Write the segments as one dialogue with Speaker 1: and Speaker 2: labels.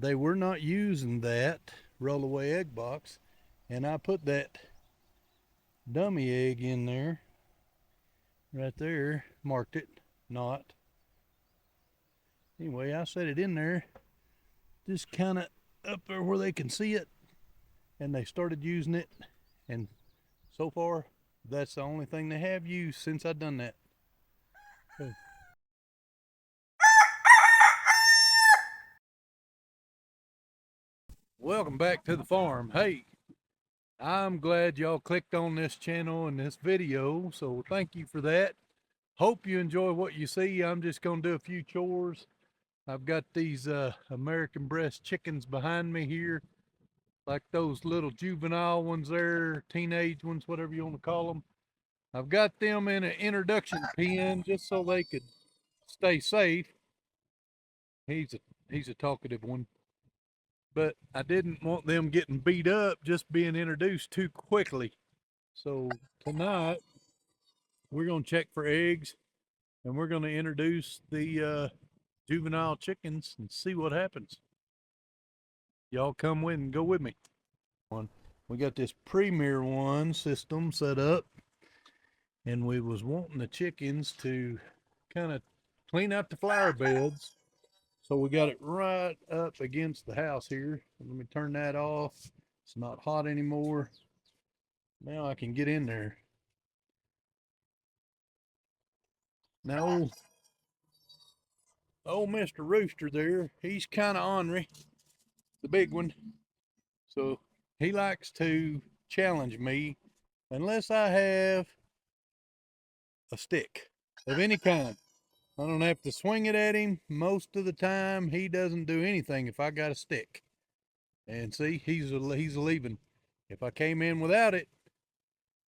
Speaker 1: they were not using that rollaway egg box, and I put that dummy egg in there right there, marked it not. Anyway, I set it in there just kind of up there where they can see it, and they started using it, and so far that's the only thing they have used since I done that. Welcome back to the farm. Hey, I'm glad y'all clicked on this channel and this video, so thank you for that. Hope you enjoy what you see. I'm just gonna do a few chores. I've got these American breast chickens behind me here, like those little juvenile ones there, teenage ones, whatever you want to call them. I've got them in an introduction pen just so they could stay safe. He's a he's a talkative one, but I didn't want them getting beat up just being introduced too quickly. So tonight we're gonna check for eggs, and we're gonna introduce the juvenile chickens and see what happens. Y'all come with and go with me. We got this Premier One system set up, and we was wanting the chickens to kind of clean out the flower beds. So we got it right up against the house here. Let me turn that off. It's not hot anymore. Now I can get in there. Now, old Mr. Rooster there, he's kind of ornery, the big one. So he likes to challenge me unless I have a stick of any kind. I don't have to swing it at him. Most of the time, he doesn't do anything if I got a stick. And see, he's leaving. If I came in without it,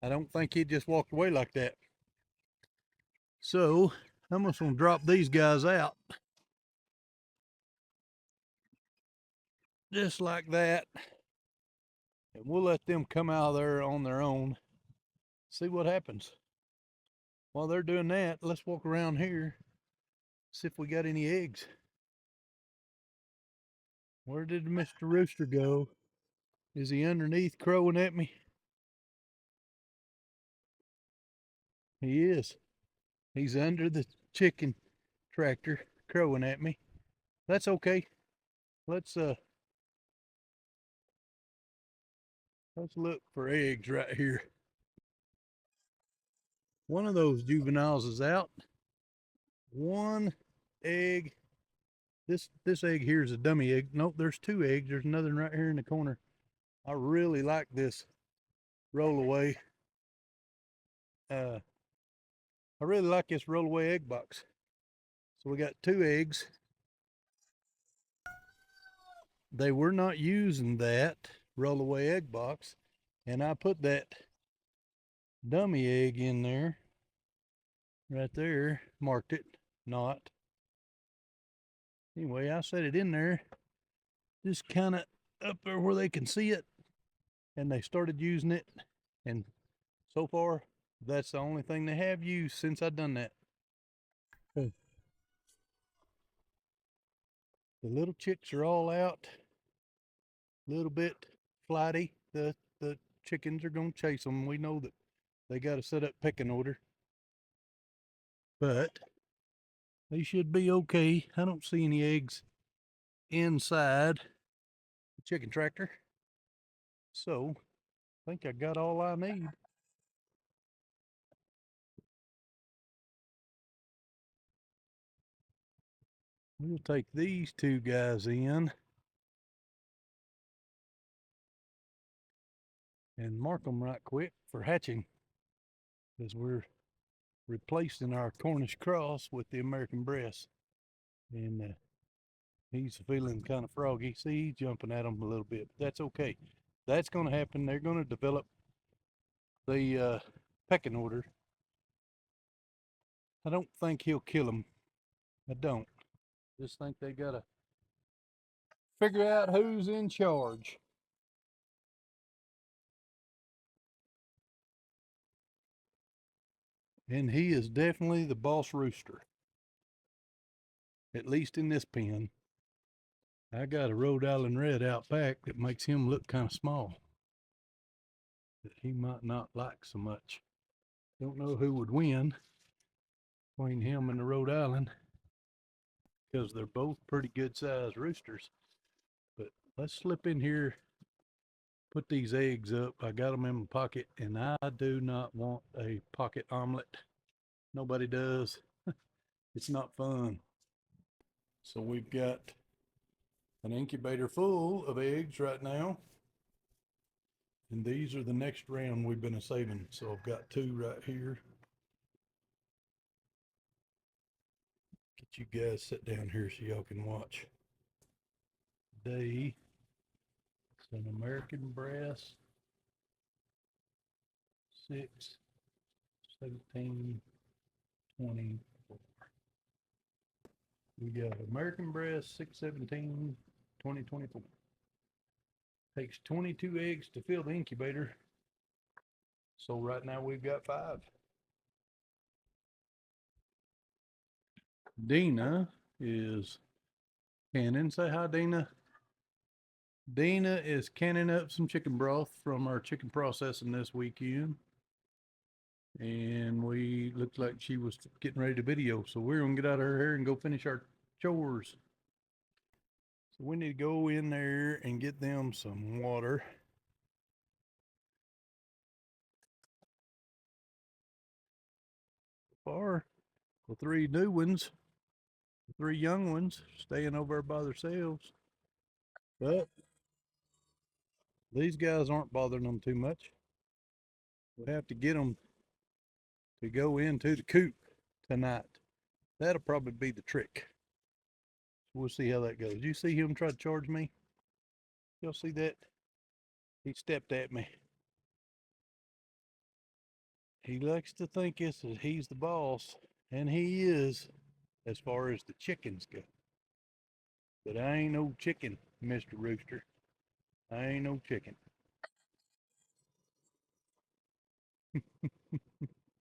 Speaker 1: I don't think he'd just walk away like that. So I'm just gonna drop these guys out just like that, and we'll let them come out of there on their own. See what happens. While they're doing that, let's walk around here, see if we got any eggs. Where did Mr. Rooster go? Is he underneath crowing at me? He is. He's under the chicken tractor crowing at me. That's okay. Let's let's look for eggs right here. One of those juveniles is out. One egg. This egg here is a dummy egg. Nope, there's two eggs. There's another one right here in the corner. I really like this rollaway. I really like this rollaway egg box. So we got two eggs. They were not using that rollaway egg box, and I put that dummy egg in there right there, marked it not. Anyway, I set it in there just kind of up there where they can see it, and they started using it, and so far that's the only thing they have used since I done that. The little chicks are all out, a little bit flighty. The chickens are gonna chase them. We know that they got to set up pecking order, but they should be okay. I don't see any eggs inside the chicken tractor, so I think I got all I need. We'll take these two guys in and mark them right quick for hatching, because we're replacing our Cornish cross with the American breast. And he's feeling kind of froggy. See, he's jumping at them a little bit. But that's okay. That's going to happen. They're going to develop the pecking order. I don't think he'll kill them. I don't. Just think they got to figure out who's in charge. And he is definitely the boss rooster, at least in this pen. I got a Rhode Island Red out back that makes him look kind of small, that he might not like so much. Don't know who would win between him and the Rhode Island because they're both pretty good sized roosters. But let's slip in here, put these eggs up. I got them in my pocket, and I do not want a pocket omelet. Nobody does. It's not fun. So we've got an incubator full of eggs right now. And these are the next round we've been saving. So I've got two right here. Get you guys sit down here so y'all can watch. It's an American brass 6, 17, 20. We got American brass 617 2024. Takes 22 eggs to fill the incubator. So right now we've got 5. Dina is canning. Say hi, Dina. Dina is canning up some chicken broth from our chicken processing this weekend. And we looked like she was getting ready to video. So we're going to get out of her hair and go finish our chores. So we need to go in there and get them some water. For the 3 new ones, the 3 young ones, staying over by themselves. But these guys aren't bothering them too much. We have to get them to go into the coop tonight. That'll probably be the trick. We'll see how that goes. You see him try to charge me? Y'all see that? He stepped at me. He likes to think he's the boss, and he is as far as the chickens go. But I ain't no chicken, Mr. Rooster. I ain't no chicken.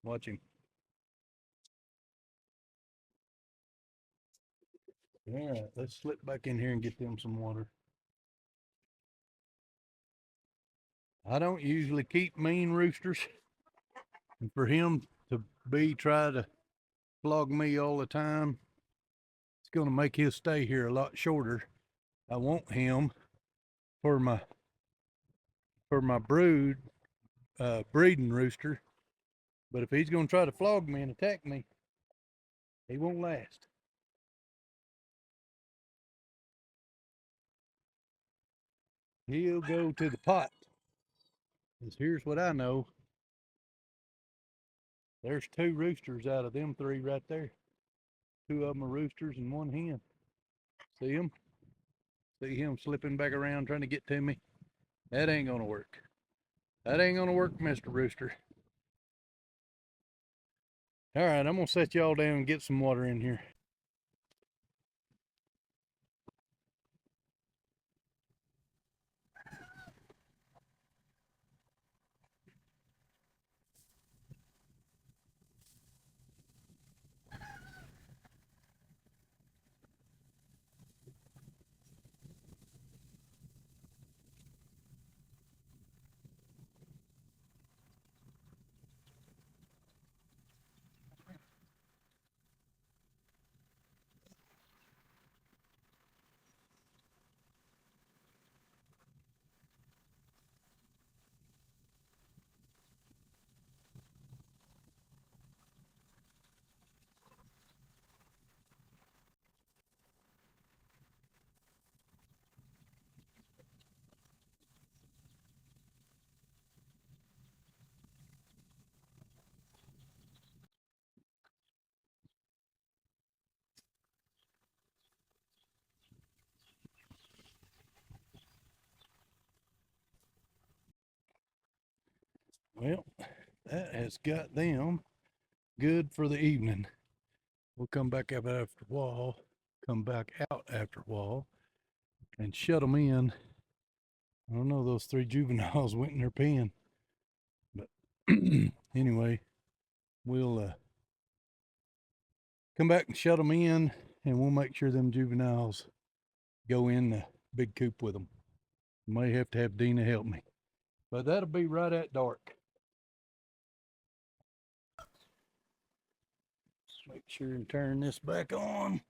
Speaker 1: Watch him. All right, let's slip back in here and get them some water. I don't usually keep mean roosters. And for him to try to flog me all the time, it's going to make his stay here a lot shorter. I want him for my breeding rooster. But if he's going to try to flog me and attack me, he won't last. He'll go to the pot. Because here's what I know. There's 2 roosters out of them 3 right there. 2 of them are roosters and 1 hen. See him? See him slipping back around trying to get to me? That ain't gonna work. That ain't gonna work, Mr. Rooster. All right, I'm gonna set y'all down and get some water in here. Well, that has got them good for the evening. We'll come back up after a while, come back out after a while, and shut them in. I don't know, those 3 juveniles went in their pen. But anyway, we'll come back and shut them in, and we'll make sure them juveniles go in the big coop with them. May have to have Dina help me, but that'll be right at dark. Make sure and turn this back on.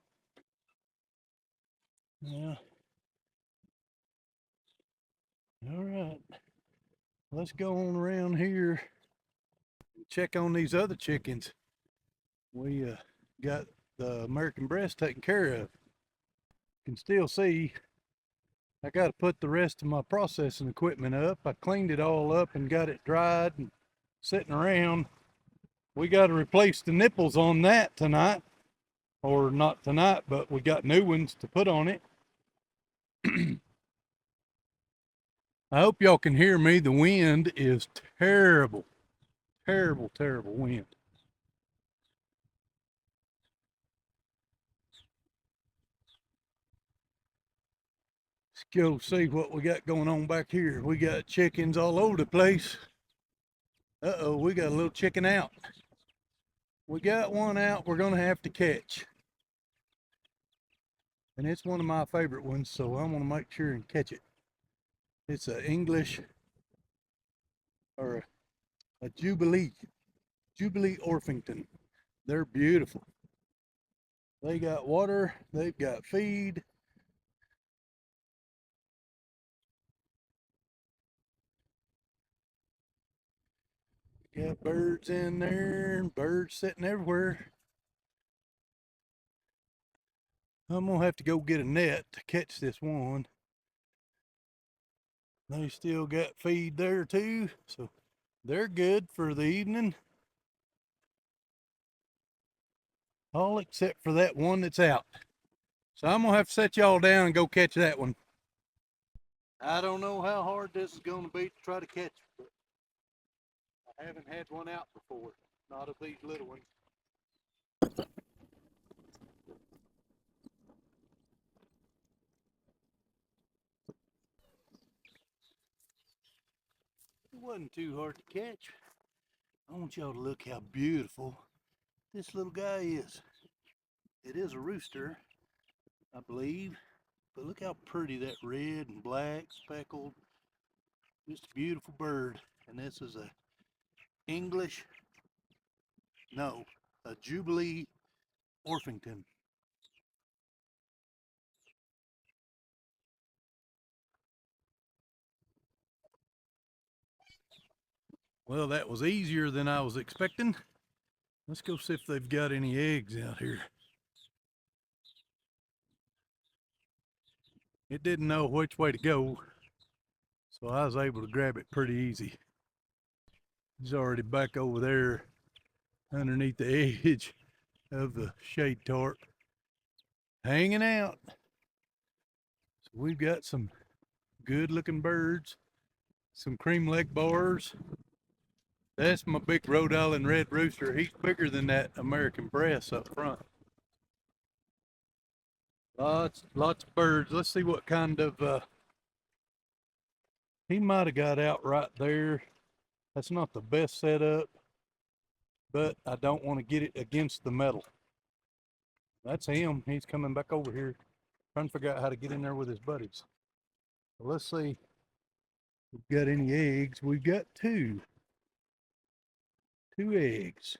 Speaker 1: Yeah. All right. Let's go on around here and check on these other chickens. We got the American breast taken care of. You can still see I got to put the rest of my processing equipment up. I cleaned it all up and got it dried and sitting around. We got to replace the nipples on that tonight, or not tonight, but we got new ones to put on it. I hope y'all can hear me. The wind is terrible, terrible, terrible wind. Let's go see what we got going on back here. We got chickens all over the place. Uh-oh, we got a little chicken out. We got one out we're gonna have to catch. And it's one of my favorite ones, so I'm gonna make sure and catch it. It's an English, or a Jubilee Orpington. They're beautiful. They got water, they've got feed. Got birds in there, and birds sitting everywhere. I'm gonna have to go get a net to catch this one. They still got feed there too, so they're good for the evening. All except for that one that's out. So I'm gonna have to set y'all down and go catch that one. I don't know how hard this is gonna be to try to catch it, but I haven't had one out before, not of these little ones. It wasn't too hard to catch. I want y'all to look how beautiful this little guy is. It is a rooster, I believe, but look how pretty that red and black speckled. Just a beautiful bird. And this is a English, no, a Jubilee Orpington. Well, that was easier than I was expecting. Let's go see if they've got any eggs out here. It didn't know which way to go, so I was able to grab it pretty easy. He's already back over there underneath the edge of the shade tarp, hanging out. So we've got some good looking birds, some cream leg bars. That's my big Rhode Island red rooster. He's bigger than that American breast up front. Lots of birds. Let's see what kind of, he might have got out right there. That's not the best setup, but I don't want to get it against the metal. That's him. He's coming back over here, trying to figure out how to get in there with his buddies. So let's see if we've got any eggs. We've got two eggs.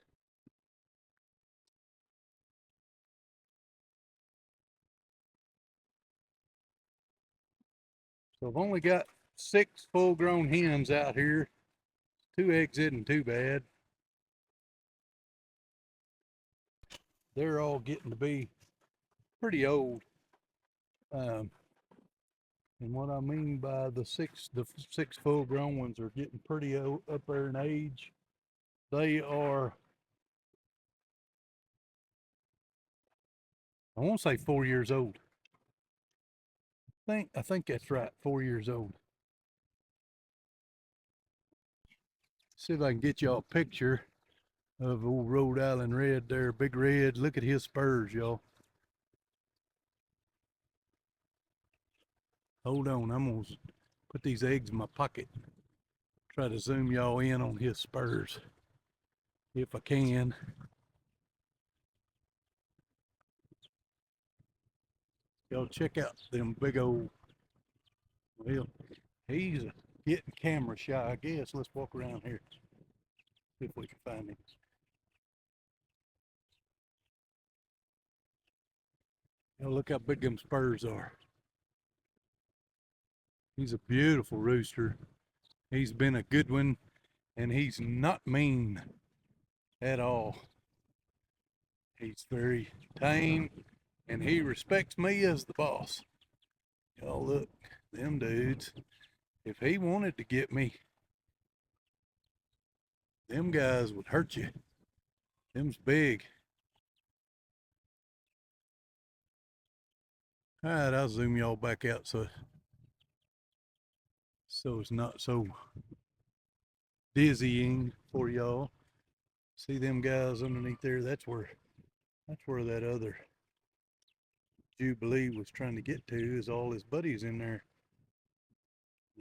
Speaker 1: So I've only got 6 full-grown hens out here. 2 eggs isn't too bad. They're all getting to be pretty old. And what I mean by the six full-grown ones are getting pretty old, up there in age. They are, I want to say 4 years old. I think that's right, 4 years old. See if I can get y'all a picture of old Rhode Island Red there, Big Red. Look at his spurs, y'all. Hold on, I'm gonna put these eggs in my pocket. Try to zoom y'all in on his spurs, if I can. Y'all check out them big old, well, he's getting camera shy, I guess. Let's walk around here, see if we can find him. Y'all look how big them spurs are. He's a beautiful rooster. He's been a good one, and he's not mean at all. He's very tame, and he respects me as the boss. Y'all look, them dudes. If he wanted to get me, them guys would hurt you. Them's big. All right, I'll zoom y'all back out so it's not so dizzying for y'all. See them guys underneath there? That's where that other Jubilee was trying to get to, is all his buddies in there.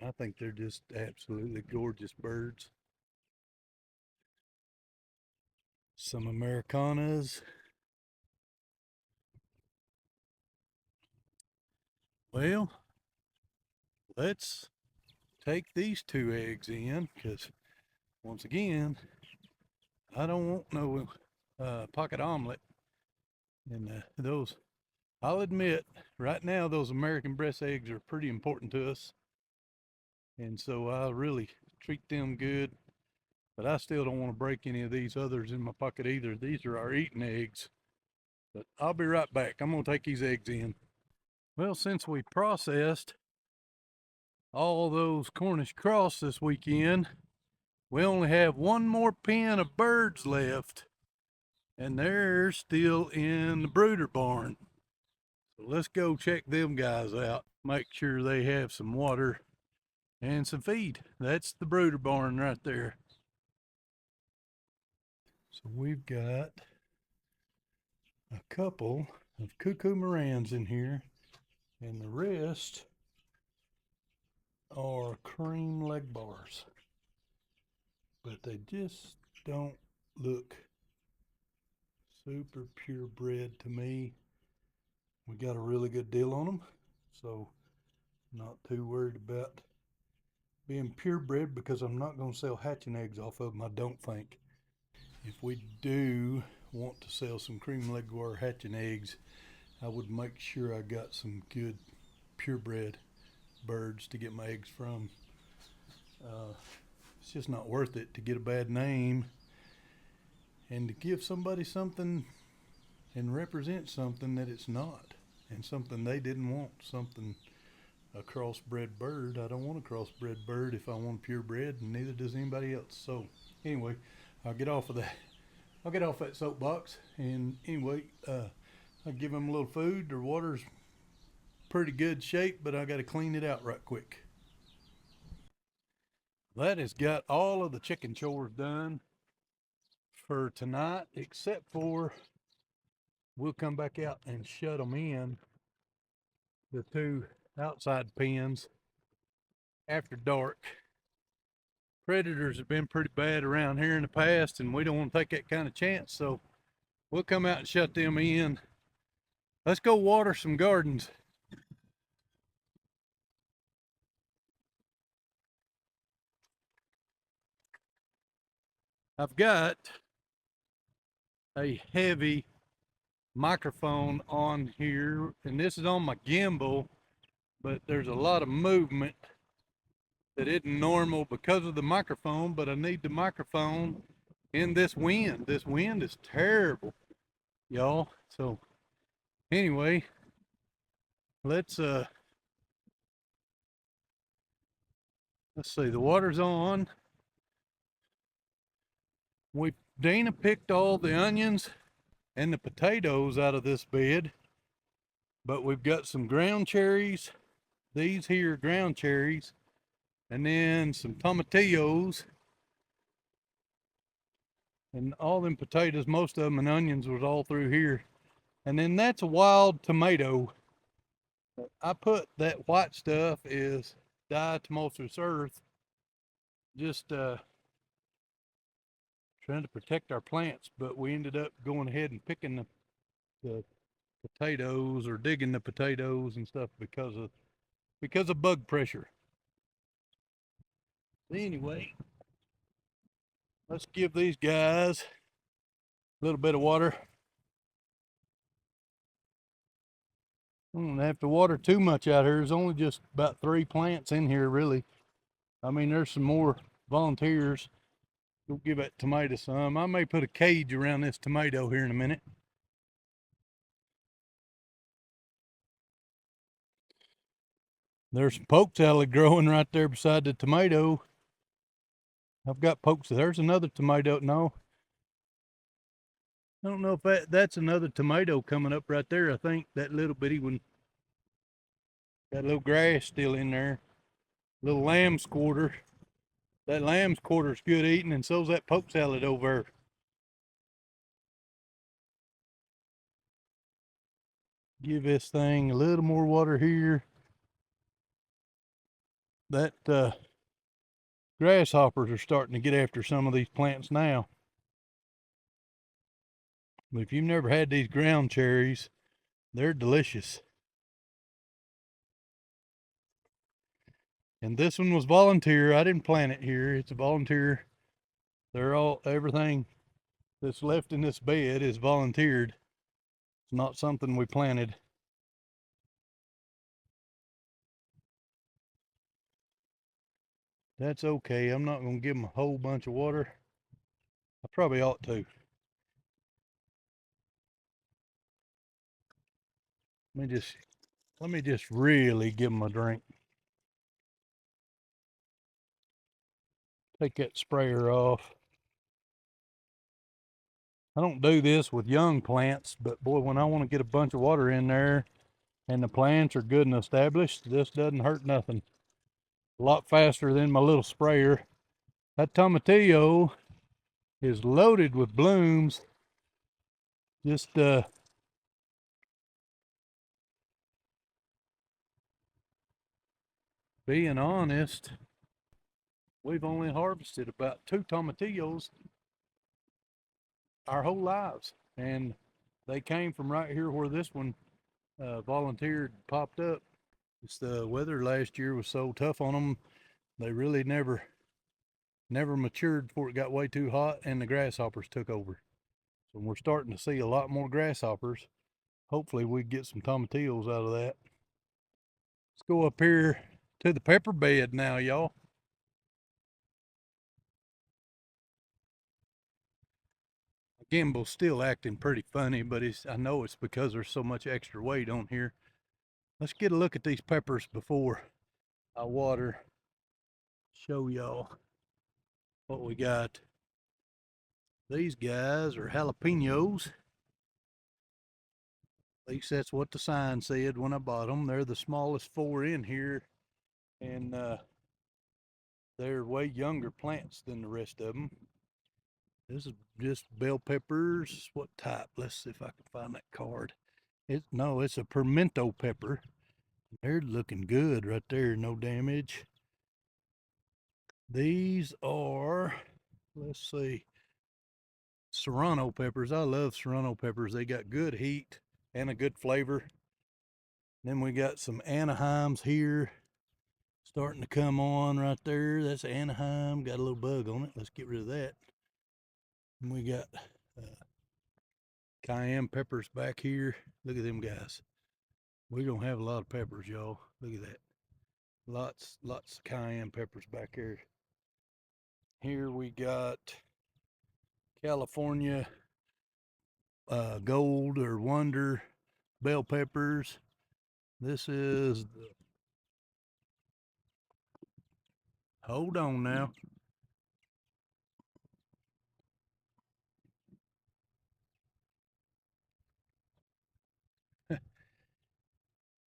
Speaker 1: I think they're just absolutely gorgeous birds. Some Americanas. Well, let's take these 2 eggs in, because once again, I don't want no pocket omelet. And those, I'll admit, right now those American breast eggs are pretty important to us. And so I really treat them good. But I still don't want to break any of these others in my pocket either. These are our eating eggs. But I'll be right back. I'm going to take these eggs in. Well, since we processed all those Cornish cross this weekend, we only have one more pen of birds left, and they're still in the brooder barn. So let's go check them guys out, make sure they have some water and some feed. That's the brooder barn right there. So we've got a couple of cuckoo Morans in here, and the rest are cream leg bars, but they just don't look super purebred to me. We got a really good deal on them, so not too worried about being purebred, because I'm not going to sell hatching eggs off of them, I don't think. If we do want to sell some cream leg bar hatching eggs, I would make sure I got some good purebred birds to get my eggs from. It's just not worth it to get a bad name and to give somebody something and represent something that it's not, and something they didn't want, a crossbred bird. I don't want a crossbred bird if I want purebred, and neither does anybody else. So anyway, I'll get off of that. I'll get off that soapbox, and anyway, I'll give them a little food. Their water's pretty good shape, but I got to clean it out right quick. That has got all of the chicken chores done for tonight, except for we'll come back out and shut them in, the 2 outside pens, after dark. Predators have been pretty bad around here in the past, and we don't want to take that kind of chance, so we'll come out and shut them in. Let's go water some gardens. I've got a heavy microphone on here, and this is on my gimbal, but there's a lot of movement that isn't normal because of the microphone, but I need the microphone in this wind. This wind is terrible, y'all. So anyway, let's see, the water's on. Dana picked all the onions and the potatoes out of this bed, but we've got some ground cherries, these here ground cherries, and then some tomatillos, and all them potatoes, most of them, and onions was all through here. And then that's a wild tomato. I put that white stuff is diatomaceous earth, just trying to protect our plants, but we ended up going ahead and picking the potatoes or digging the potatoes and stuff because of bug pressure. Anyway, let's give these guys a little bit of water. I don't have to water too much out here. There's only just about 3 plants in here, really. I mean, there's some more volunteers. Go give that tomato some. I may put a cage around this tomato here in a minute. There's some poke salad growing right there beside the tomato. I've got pokes. There's another tomato. No, I don't know if that's another tomato coming up right there. I think that little bitty one. Got a little grass still in there. Little lamb's quarter. That lamb's quarter's good eating, and so's that poke salad over there. Give this thing a little more water here. That grasshoppers are starting to get after some of these plants now. But if you've never had these ground cherries, they're delicious. And this one was volunteer. I didn't plant it here. It's a volunteer. Everything that's left in this bed is volunteered. It's not something we planted. That's okay. I'm not going to give them a whole bunch of water. I probably ought to. Let me just really give them a drink. Take that sprayer off. I don't do this with young plants, but boy, when I want to get a bunch of water in there and the plants are good and established, this doesn't hurt nothing. A lot faster than my little sprayer. That tomatillo is loaded with blooms. Just being honest, we've only harvested about 2 tomatillos our whole lives, and they came from right here where this one volunteered popped up. It's the weather last year was so tough on them, they really never matured before it got way too hot and the grasshoppers took over. So we're starting to see a lot more grasshoppers. Hopefully we get some tomatillos out of that. Let's go up here to the pepper bed now, y'all. Gimbal's still acting pretty funny, but I know it's because there's so much extra weight on here. Let's get a look at these peppers before I water. Show y'all what we got. These guys are jalapenos. At least that's what the sign said when I bought them. They're the smallest 4 in here, and they're way younger plants than the rest of them. This is just bell peppers. What type? Let's see if I can find that card. No, it's a pimento pepper. They're looking good right there, no damage. These are, let's see, serrano peppers. I love serrano peppers. They got good heat and a good flavor. Then we got some Anaheims here starting to come on right there. That's Anaheim. Got a little bug on it. Let's get rid of that. And we got cayenne peppers back here. Look at them guys. We don't have a lot of peppers, y'all. Look at that. Lots of cayenne peppers back here. Here we got California gold or wonder bell peppers. This is hold on now.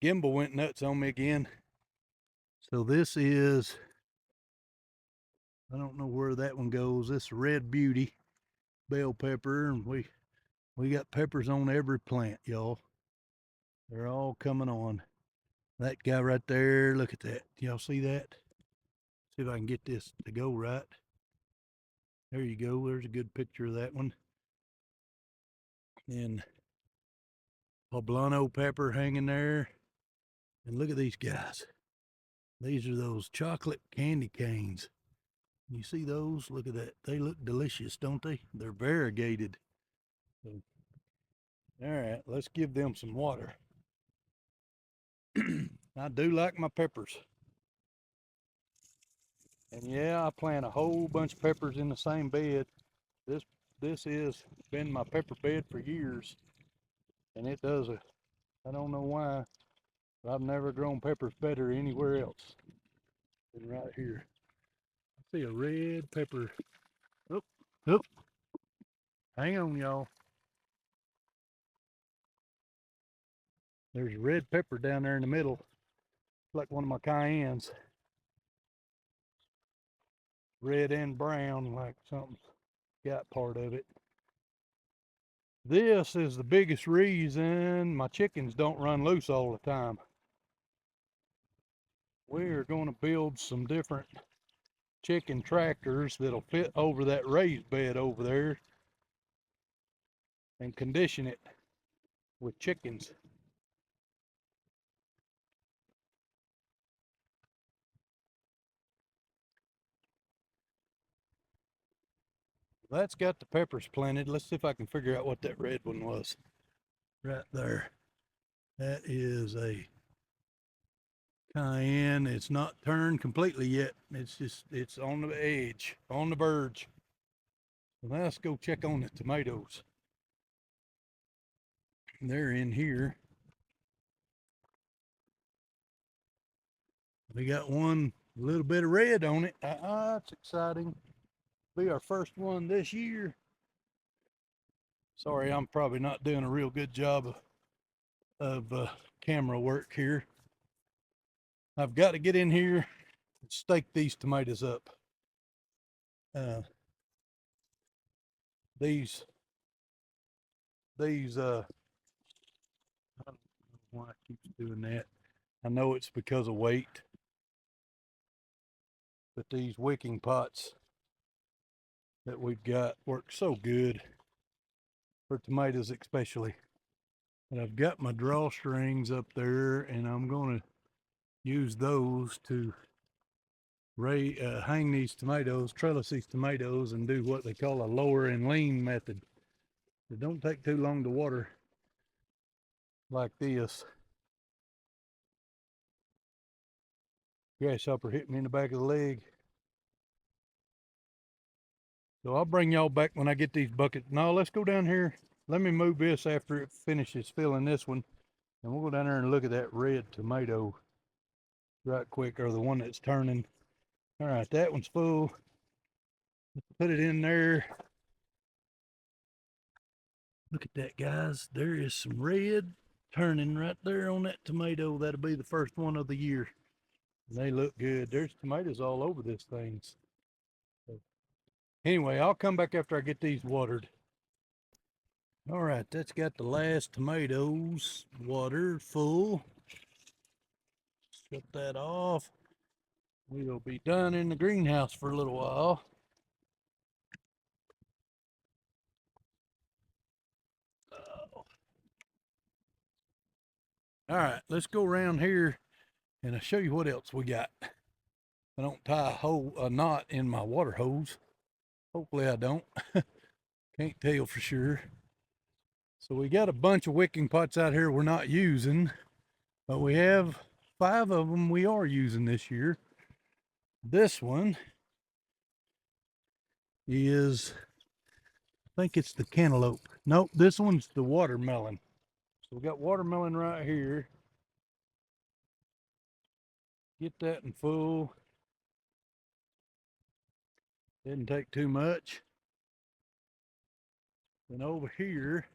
Speaker 1: Gimbal went nuts on me again. So this is, I don't know where that one goes. This red beauty bell pepper, and we got peppers on every plant, y'all. They're all coming on. That guy right there, look at that. Y'all see that? See if I can get this to go right. There you go. There's a good picture of that one. And poblano pepper hanging there. And look at these guys. These are those chocolate candy canes. You see those? Look at that. They look delicious, don't they? They're variegated. So, all right, let's give them some water. I do like my peppers. And yeah, I plant a whole bunch of peppers in the same bed. This has been my pepper bed for years. And it does it. I don't know why, but I've never grown peppers better anywhere else than right here. I see a red pepper. Oop, oop. Hang on, y'all. There's a red pepper down there in the middle, like one of my cayennes. Red and brown, like something's got part of it. This is the biggest reason my chickens don't run loose all the time. We're going to build some different chicken tractors that'll fit over that raised bed over there and condition it with chickens. That's got the peppers planted. Let's see if I can figure out what that red one was. Right there. That is a cayenne. It's not turned completely yet. It's on the edge, on the verge. Well, let's go check on the tomatoes. They're in here. We got one little bit of red on it. That's exciting. Be our first one this year. Sorry, I'm probably not doing a real good job of camera work here. I've got to get in here and stake these tomatoes up. These I don't know why it keeps doing that. I know it's because of weight, but these wicking pots that we've got work so good for tomatoes especially. And I've got my drawstrings up there, and I'm going to use those to hang these tomatoes, trellis these tomatoes, and do what they call a lower and lean method. It don't take too long to water like this. Grasshopper hit me in the back of the leg. So I'll bring y'all back when I get these buckets. No, let's go down here. Let me move this after it finishes filling this one. And we'll go down there and look at that red tomato right quick, or the one that's turning. All right, that one's full. Put it in there. Look at that, guys. There is some red turning right there on that tomato. That'll be the first one of the year. And they look good. There's tomatoes all over this thing. So anyway, I'll come back after I get these watered. All right, that's got the last tomatoes watered full. Shut that off. We'll be done in the greenhouse for a little while. All right, let's go around here and I'll show you what else we got. I don't tie a knot in my water hose. Hopefully I don't. Can't tell for sure. So we got a bunch of wicking pots out here we're not using, but we have 5 of them we are using this year. This one is, I think it's the cantaloupe. Nope, this one's the watermelon. So we got watermelon right here. Get that in full. Didn't take too much. And over here,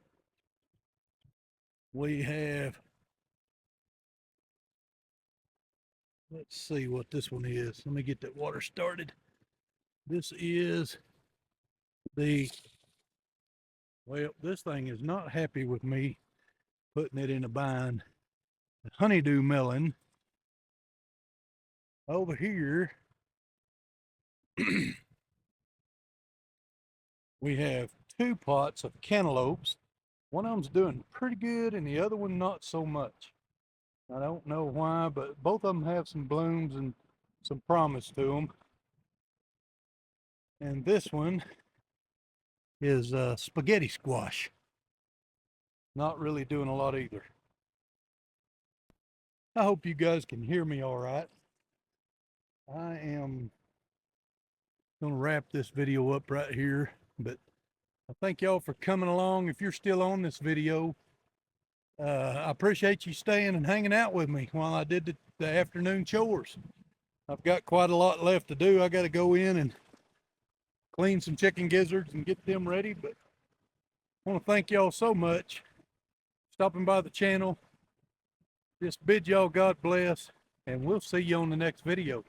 Speaker 1: we have, let's see what this one is. Let me get that water started. This is well, this thing is not happy with me putting it in a bind. The honeydew melon. Over here, we have 2 pots of cantaloupes. One of them's doing pretty good and the other one not so much. I don't know why, but both of them have some blooms and some promise to them. And this one is spaghetti squash. Not really doing a lot either. I hope you guys can hear me all right. I am going to wrap this video up right here, but I thank y'all for coming along. If you're still on this video, I appreciate you staying and hanging out with me while I did the afternoon chores. I've got quite a lot left to do. I got to go in and clean some chicken gizzards and get them ready, but I want to thank y'all so much stopping by the channel. Just bid y'all God bless, and we'll see you on the next video.